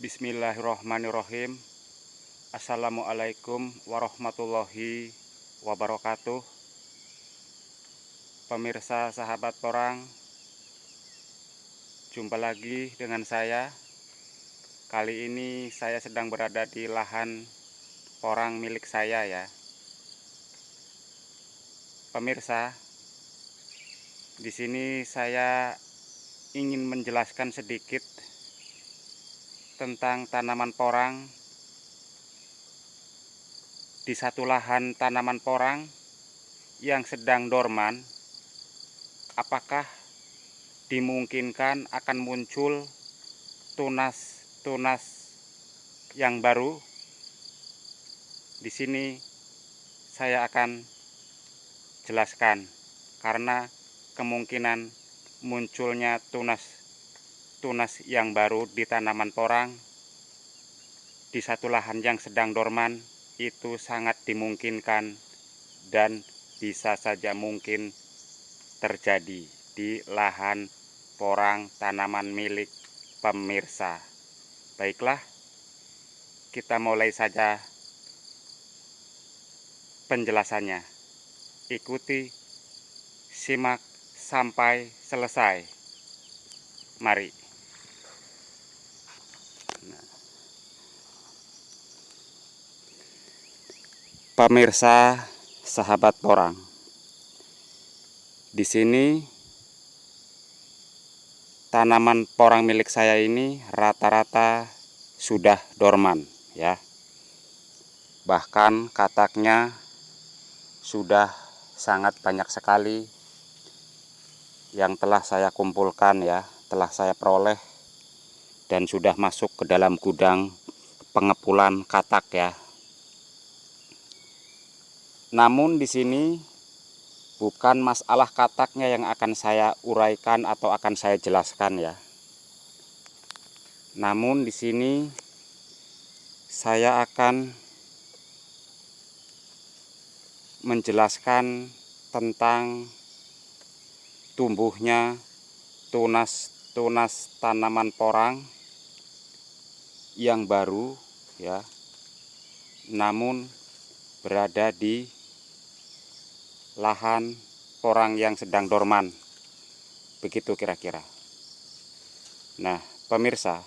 Bismillahirrohmanirrohim. Assalamualaikum warahmatullahi wabarakatuh. Pemirsa sahabat porang, jumpa lagi dengan saya. Kali ini saya sedang berada di lahan porang milik saya ya. Pemirsa, di sini saya ingin menjelaskan sedikit tentang tanaman porang. Di satu lahan tanaman porang yang sedang dorman, apakah dimungkinkan akan muncul tunas-tunas yang baru? Di sini saya akan jelaskan, karena kemungkinan munculnya tunas yang baru di tanaman porang di satu lahan yang sedang dorman itu sangat dimungkinkan dan bisa saja mungkin terjadi di lahan porang tanaman milik pemirsa. Baiklah, kita mulai saja penjelasannya. Ikuti, simak sampai selesai. Mari. Pemirsa sahabat porang, di sini tanaman porang milik saya ini rata-rata sudah dorman ya. Bahkan kataknya sudah sangat banyak sekali yang telah saya kumpulkan ya, telah saya peroleh dan sudah masuk ke dalam gudang pengepulan katak ya. Namun di sini bukan masalah kataknya yang akan saya uraikan atau akan saya jelaskan ya. Namun di sini saya akan menjelaskan tentang tumbuhnya tunas-tunas tanaman porang yang baru ya, namun berada di lahan porang yang sedang dorman, begitu kira-kira. Nah pemirsa,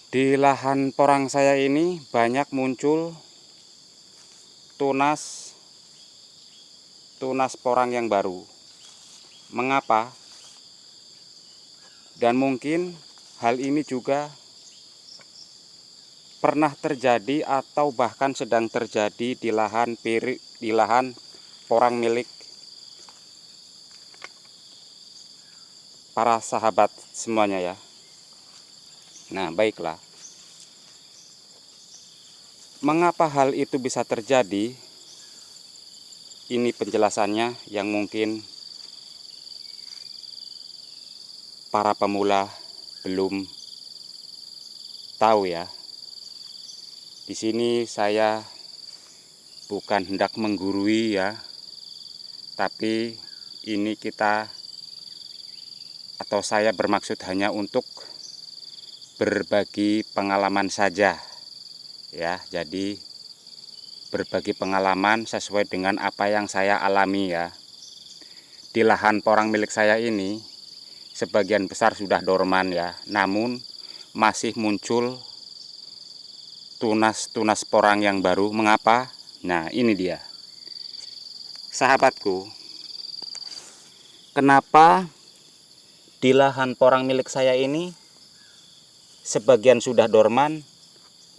di lahan porang saya ini banyak muncul tunas porang yang baru. Mengapa? Dan mungkin hal ini juga pernah terjadi atau bahkan sedang terjadi di lahan porang milik para sahabat semuanya ya. Nah baiklah, mengapa hal itu bisa terjadi? Ini penjelasannya yang mungkin para pemula belum tahu ya. Di sini saya bukan hendak menggurui ya, tapi ini saya bermaksud hanya untuk berbagi pengalaman saja ya. Jadi berbagi pengalaman sesuai dengan apa yang saya alami ya. Di lahan porang milik saya ini sebagian besar sudah dorman ya, namun masih muncul tunas-tunas porang yang baru. Mengapa? Nah ini dia sahabatku, kenapa di lahan porang milik saya ini sebagian sudah dorman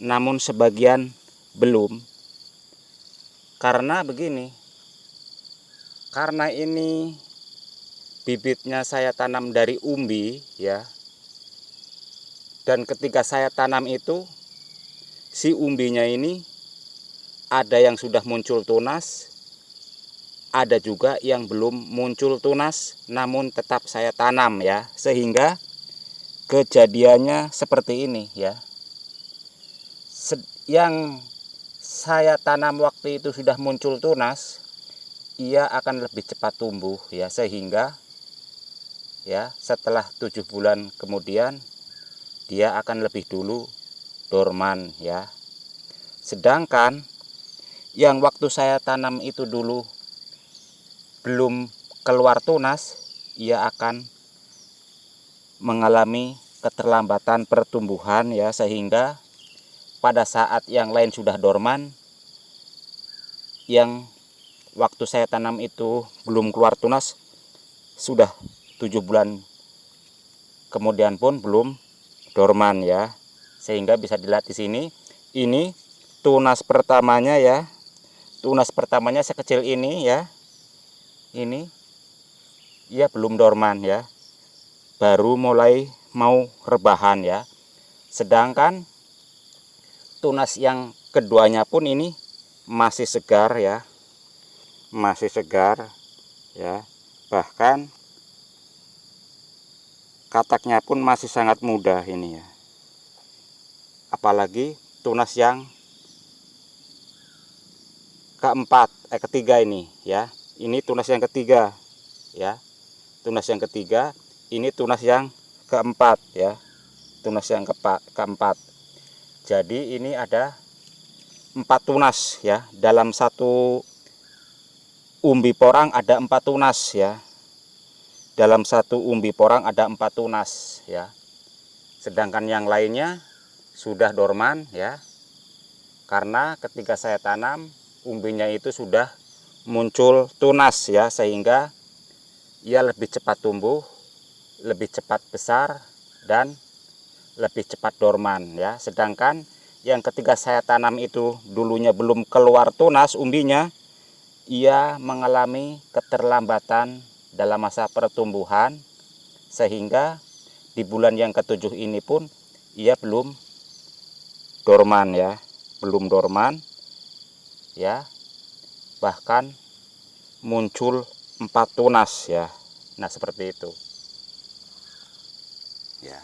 namun sebagian belum. Karena begini, karena ini bibitnya saya tanam dari umbi ya, dan ketika saya tanam itu si umbinya ini ada yang sudah muncul tunas, ada juga yang belum muncul tunas namun tetap saya tanam ya, sehingga kejadiannya seperti ini ya. Yang saya tanam waktu itu sudah muncul tunas, ia akan lebih cepat tumbuh ya, sehingga ya setelah 7 bulan kemudian dia akan lebih dulu dorman ya. Sedangkan yang waktu saya tanam itu dulu belum keluar tunas, ia akan mengalami keterlambatan pertumbuhan ya, sehingga pada saat yang lain sudah dorman, yang waktu saya tanam itu belum keluar tunas sudah 7 bulan kemudian pun belum dorman ya. Sehingga bisa dilihat di sini, ini tunas pertamanya ya. Tunas pertamanya sekecil ini ya. Ini ia belum dorman ya. Baru mulai mau rebahan ya. Sedangkan tunas yang keduanya pun ini masih segar ya. Masih segar ya. Bahkan kataknya pun masih sangat muda ini ya. Apalagi tunas yang ketiga ini ya. Ini tunas yang ketiga ya. Tunas yang ketiga, ini tunas yang keempat ya. Tunas yang keempat. Jadi ini ada 4 tunas ya. Dalam satu umbi porang ada 4 tunas ya. Dalam satu umbi porang ada 4 tunas ya. Sedangkan yang lainnya sudah dorman ya. Karena ketika saya tanam, umbinya itu sudah muncul tunas ya, sehingga ia lebih cepat tumbuh, lebih cepat besar, dan lebih cepat dorman ya. Sedangkan yang ketika saya tanam itu dulunya belum keluar tunas umbinya, ia mengalami keterlambatan dalam masa pertumbuhan, sehingga di bulan yang ke-7 ini pun ia belum dorman ya, belum dorman ya. Bahkan muncul 4 tunas ya. Nah, seperti itu ya.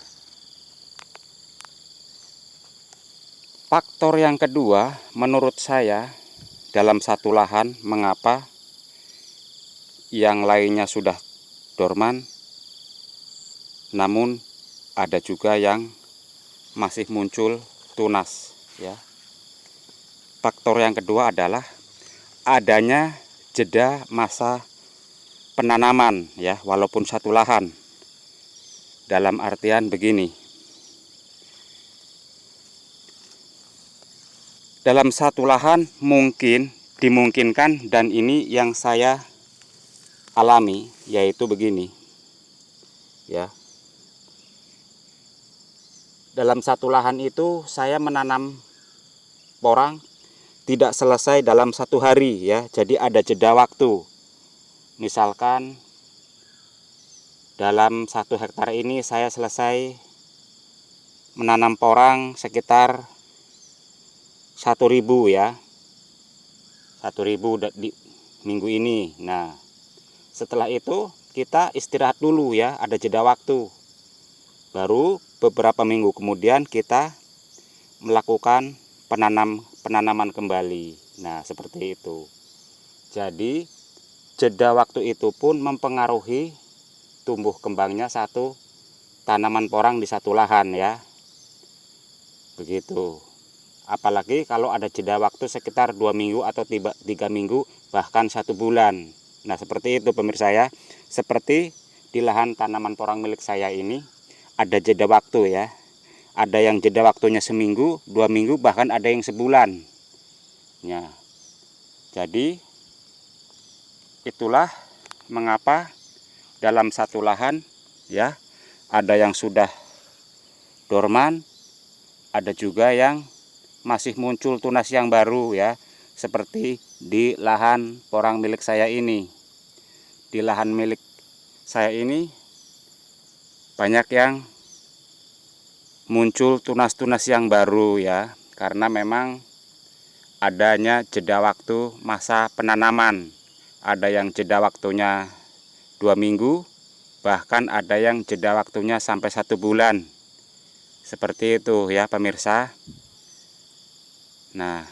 Faktor yang kedua menurut saya dalam satu lahan, mengapa yang lainnya sudah dorman namun ada juga yang masih muncul tunas ya. Faktor yang kedua adalah adanya jeda masa penanaman ya, walaupun satu lahan. Dalam artian begini, dalam satu lahan dimungkinkan, dan ini yang saya alami, yaitu begini ya. Dalam satu lahan itu saya menanam porang tidak selesai dalam 1 hari ya. Jadi ada jeda waktu. Misalkan dalam 1 hektar ini saya selesai menanam porang sekitar 1.000 ya. 1.000 di minggu ini. Nah, setelah itu kita istirahat dulu ya, ada jeda waktu. Baru beberapa minggu kemudian kita melakukan penanaman kembali. Nah, seperti itu. Jadi jeda waktu itu pun mempengaruhi tumbuh kembangnya satu tanaman porang di satu lahan ya. Begitu. Apalagi kalau ada jeda waktu sekitar 2 minggu atau 3 minggu, bahkan 1 bulan. Nah, seperti itu pemirsa ya. Seperti di lahan tanaman porang milik saya ini ada jeda waktu ya. Ada yang jeda waktunya seminggu, 2 minggu, bahkan ada yang sebulan. Ya. Jadi itulah mengapa dalam satu lahan ya, ada yang sudah dorman, ada juga yang masih muncul tunas yang baru ya. Seperti di lahan porang milik saya ini. Di lahan milik saya ini banyak yang muncul tunas-tunas yang baru ya, karena memang adanya jeda waktu masa penanaman. Ada yang jeda waktunya 2 minggu, bahkan ada yang jeda waktunya sampai 1 bulan. Seperti itu ya pemirsa. Nah,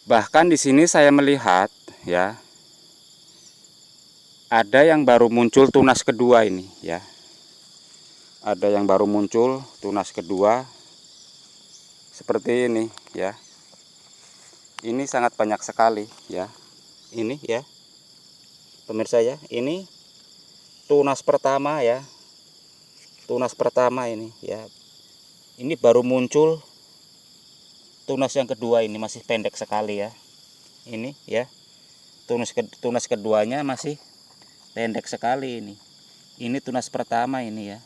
bahkan di sini saya melihat ya, ada yang baru muncul tunas kedua ini ya. ada yang baru muncul tunas kedua seperti ini ya. Ini sangat banyak sekali ya. Ini ya pemirsa ya, ini tunas pertama ya. Tunas pertama ini ya. Ini baru muncul tunas yang kedua, ini masih pendek sekali ya. Ini ya. Tunas keduanya masih pendek sekali ini. Ini tunas pertama ini ya.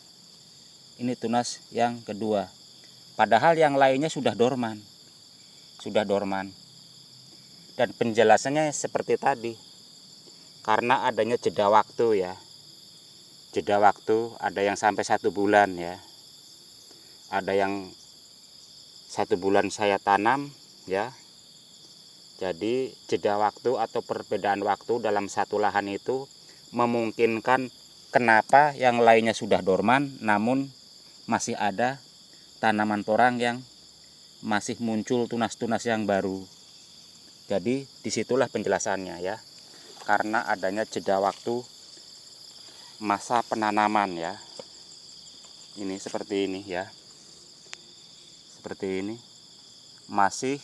Ini tunas yang kedua. Padahal yang lainnya sudah dorman. Sudah dorman. Dan penjelasannya seperti tadi. Karena adanya jeda waktu ya. Jeda waktu ada yang sampai 1 bulan ya. Ada yang 1 bulan saya tanam ya. Jadi jeda waktu atau perbedaan waktu dalam satu lahan itu memungkinkan kenapa yang lainnya sudah dorman namun masih ada tanaman porang yang masih muncul tunas-tunas yang baru. Jadi disitulah penjelasannya ya. Karena adanya jeda waktu masa penanaman ya. Ini seperti ini ya. Seperti ini. Masih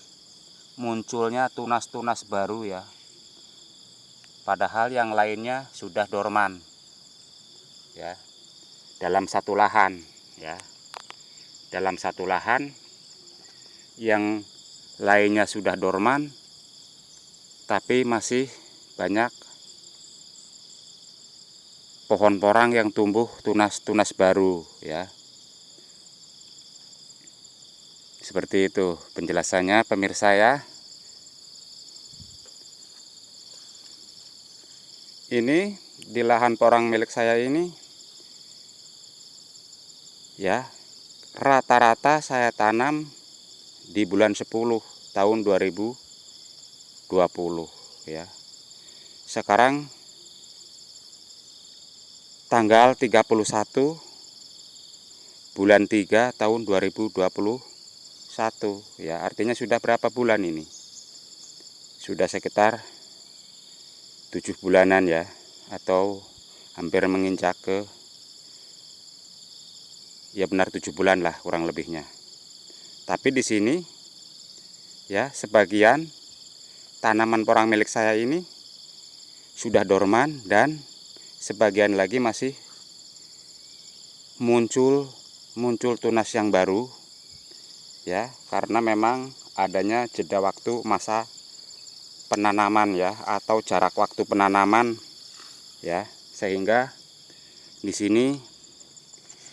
munculnya tunas-tunas baru ya. Padahal yang lainnya sudah dorman. Ya. Dalam satu lahan ya. Dalam satu lahan yang lainnya sudah dorman tapi masih banyak pohon porang yang tumbuh tunas-tunas baru ya. Seperti itu penjelasannya pemirsa ya. Ini di lahan porang milik saya ini ya, rata-rata saya tanam di bulan 10 tahun 2020 ya. Sekarang tanggal 31 bulan 3 tahun 2021 ya. Artinya sudah berapa bulan ini? Sudah sekitar 7 bulanan ya, atau hampir menginjak ke ya benar 7 bulan lah kurang lebihnya. Tapi di sini ya sebagian tanaman porang milik saya ini sudah dorman dan sebagian lagi masih muncul tunas yang baru ya, karena memang adanya jeda waktu masa penanaman ya, atau jarak waktu penanaman ya, sehingga di sini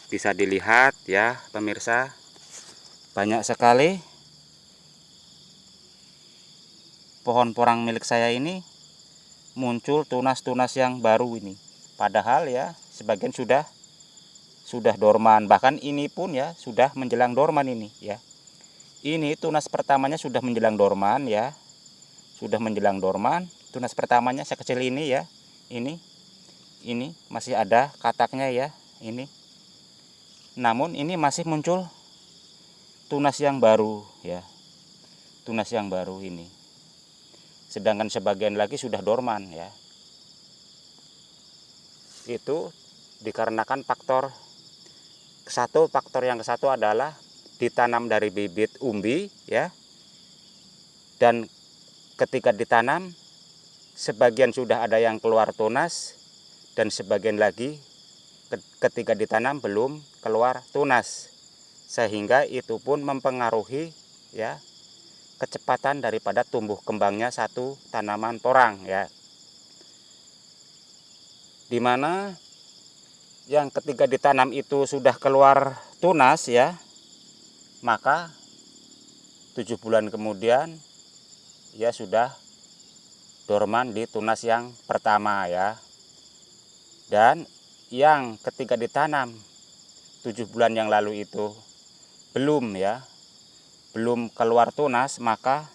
bisa dilihat ya pemirsa, banyak sekali pohon porang milik saya ini muncul tunas-tunas yang baru ini. Padahal ya sebagian sudah dorman, bahkan ini pun ya sudah menjelang dorman ini ya. Ini tunas pertamanya sudah menjelang dorman ya. Sudah menjelang dorman, tunas pertamanya sekecil ini ya. Ini masih ada kataknya ya, ini. Namun ini masih muncul tunas yang baru ya. Tunas yang baru ini. Sedangkan sebagian lagi sudah dorman ya. Itu dikarenakan faktor yang ke-1 adalah ditanam dari bibit umbi ya. Dan ketika ditanam sebagian sudah ada yang keluar tunas dan sebagian lagi ketika ditanam belum keluar tunas. Sehingga itu pun mempengaruhi ya kecepatan daripada tumbuh kembangnya satu tanaman porang ya. Dimana yang ketika ditanam itu sudah keluar tunas ya, maka 7 bulan kemudian ya sudah dorman di tunas yang pertama ya. Dan yang ketika ditanam 7 bulan yang lalu itu belum keluar tunas, maka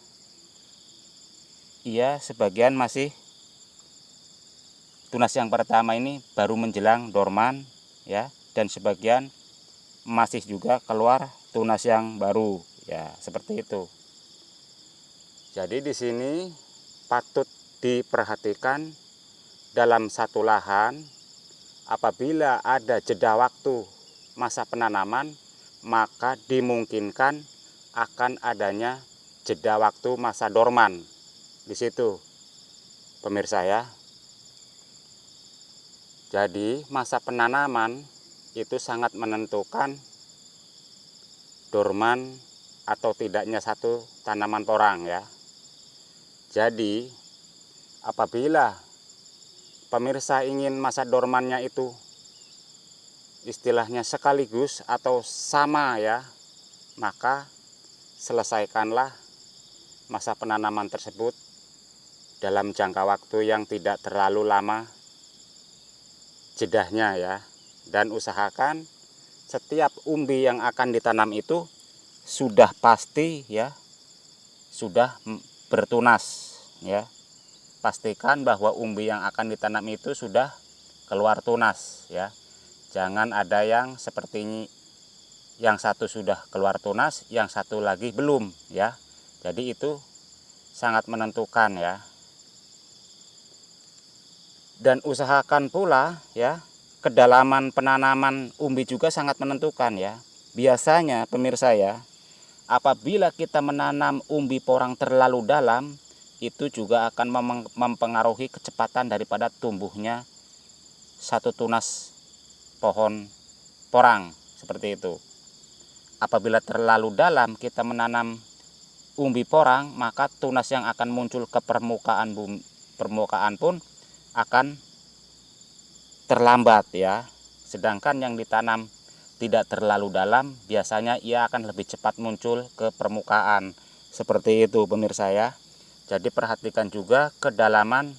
ia sebagian masih tunas yang pertama ini baru menjelang dorman ya, dan sebagian masih juga keluar tunas yang baru ya, seperti itu. Jadi di sini patut diperhatikan dalam satu lahan apabila ada jeda waktu masa penanaman, maka dimungkinkan akan adanya jeda waktu masa dorman di situ, pemirsa ya. Jadi masa penanaman itu sangat menentukan dorman atau tidaknya satu tanaman porang ya. Jadi apabila pemirsa ingin masa dormannya itu istilahnya sekaligus atau sama ya, maka selesaikanlah masa penanaman tersebut dalam jangka waktu yang tidak terlalu lama jedahnya ya. Dan usahakan setiap umbi yang akan ditanam itu sudah pasti ya, sudah bertunas ya. Pastikan bahwa umbi yang akan ditanam itu sudah keluar tunas ya. Jangan ada yang seperti ini, yang satu sudah keluar tunas, yang satu lagi belum ya. Jadi itu sangat menentukan ya. Dan usahakan pula ya, kedalaman penanaman umbi juga sangat menentukan ya. Biasanya pemirsa ya, apabila kita menanam umbi porang terlalu dalam, itu juga akan mempengaruhi kecepatan daripada tumbuhnya satu tunas pohon porang seperti itu. Apabila terlalu dalam kita menanam umbi porang, maka tunas yang akan muncul ke permukaan pun akan terlambat ya. Sedangkan yang ditanam tidak terlalu dalam, biasanya ia akan lebih cepat muncul ke permukaan. Seperti itu pemirsa ya. Jadi perhatikan juga kedalaman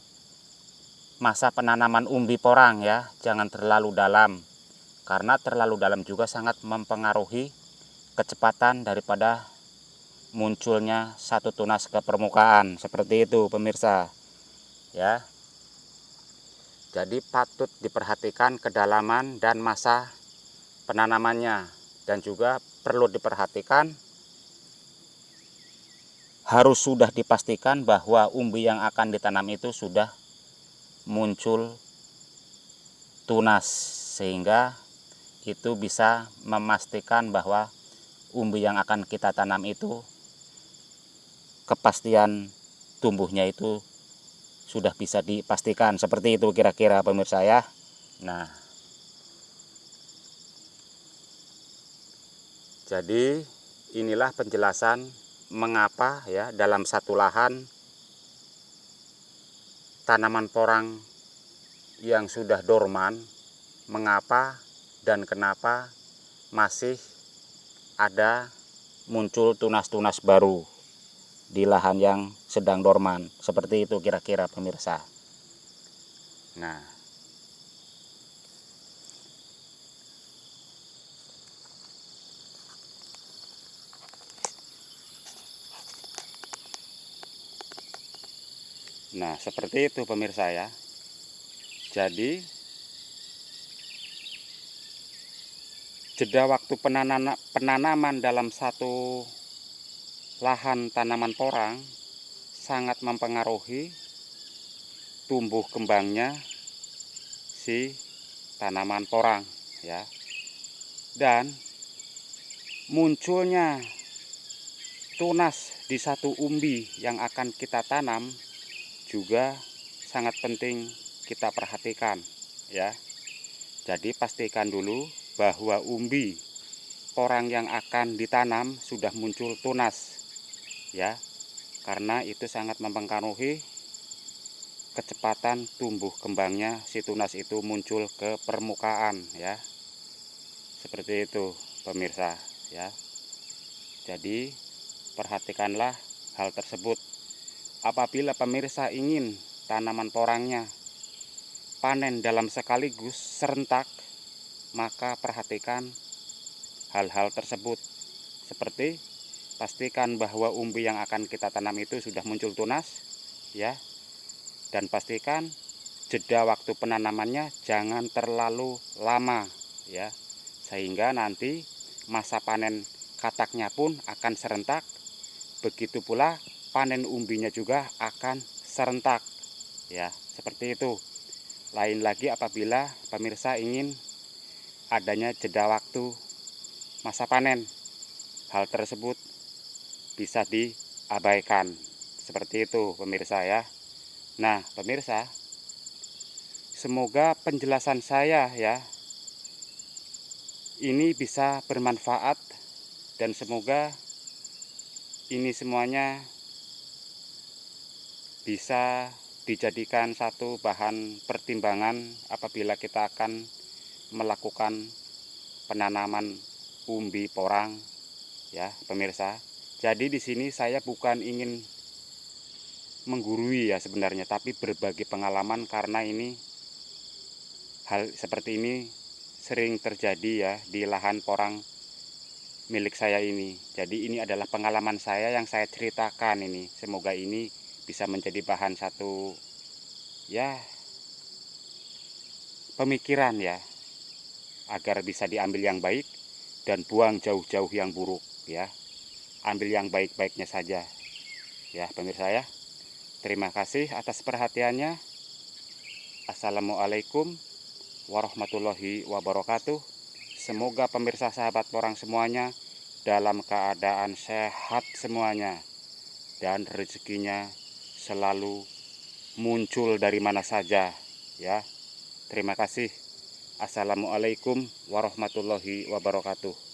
masa penanaman umbi porang ya, jangan terlalu dalam. Karena terlalu dalam juga sangat mempengaruhi kecepatan daripada munculnya satu tunas ke permukaan. Seperti itu pemirsa ya. Jadi patut diperhatikan kedalaman dan masa penanamannya. Dan juga perlu diperhatikan, harus sudah dipastikan bahwa umbi yang akan ditanam itu sudah muncul tunas, sehingga itu bisa memastikan bahwa umbi yang akan kita tanam itu kepastian tumbuhnya itu sudah bisa dipastikan. Seperti itu kira-kira pemirsa ya. Nah, jadi inilah penjelasan mengapa ya dalam satu lahan tanaman porang yang sudah dorman, mengapa dan kenapa masih ada muncul tunas-tunas baru di lahan yang sedang dorman. Seperti itu kira-kira pemirsa. Nah, seperti itu pemirsa ya. Jadi jeda waktu penanaman dalam satu lahan tanaman porang sangat mempengaruhi tumbuh kembangnya si tanaman porang ya. Dan munculnya tunas di satu umbi yang akan kita tanam juga sangat penting kita perhatikan ya. Jadi pastikan dulu bahwa umbi porang yang akan ditanam sudah muncul tunas ya, karena itu sangat mempengaruhi kecepatan tumbuh kembangnya si tunas itu muncul ke permukaan ya. Seperti itu pemirsa ya. Jadi perhatikanlah hal tersebut. Apabila pemirsa ingin tanaman porangnya panen dalam sekaligus serentak, maka perhatikan hal-hal tersebut. Seperti pastikan bahwa umbi yang akan kita tanam itu sudah muncul tunas ya. Dan pastikan jeda waktu penanamannya jangan terlalu lama ya, sehingga nanti masa panen kataknya pun akan serentak. Begitu pula panen umbinya juga akan serentak ya, seperti itu. Lain lagi apabila pemirsa ingin adanya jeda waktu masa panen. Hal tersebut bisa diabaikan. Seperti itu pemirsa ya. Nah pemirsa, semoga penjelasan saya ya ini bisa bermanfaat, dan semoga ini semuanya bisa dijadikan satu bahan pertimbangan apabila kita akan melakukan penanaman umbi porang ya pemirsa. Jadi di sini saya bukan ingin menggurui ya sebenarnya, tapi berbagi pengalaman karena ini hal seperti ini sering terjadi ya di lahan porang milik saya ini. Jadi ini adalah pengalaman saya yang saya ceritakan ini. Semoga ini bisa menjadi bahan satu ya pemikiran ya, agar bisa diambil yang baik dan buang jauh-jauh yang buruk ya. Ambil yang baik-baiknya saja ya pemirsa ya. Terima kasih atas perhatiannya. Assalamualaikum warahmatullahi wabarakatuh. Semoga pemirsa sahabat porang semuanya dalam keadaan sehat semuanya, dan rezekinya selalu muncul dari mana saja ya. Terima kasih. Assalamualaikum warahmatullahi wabarakatuh.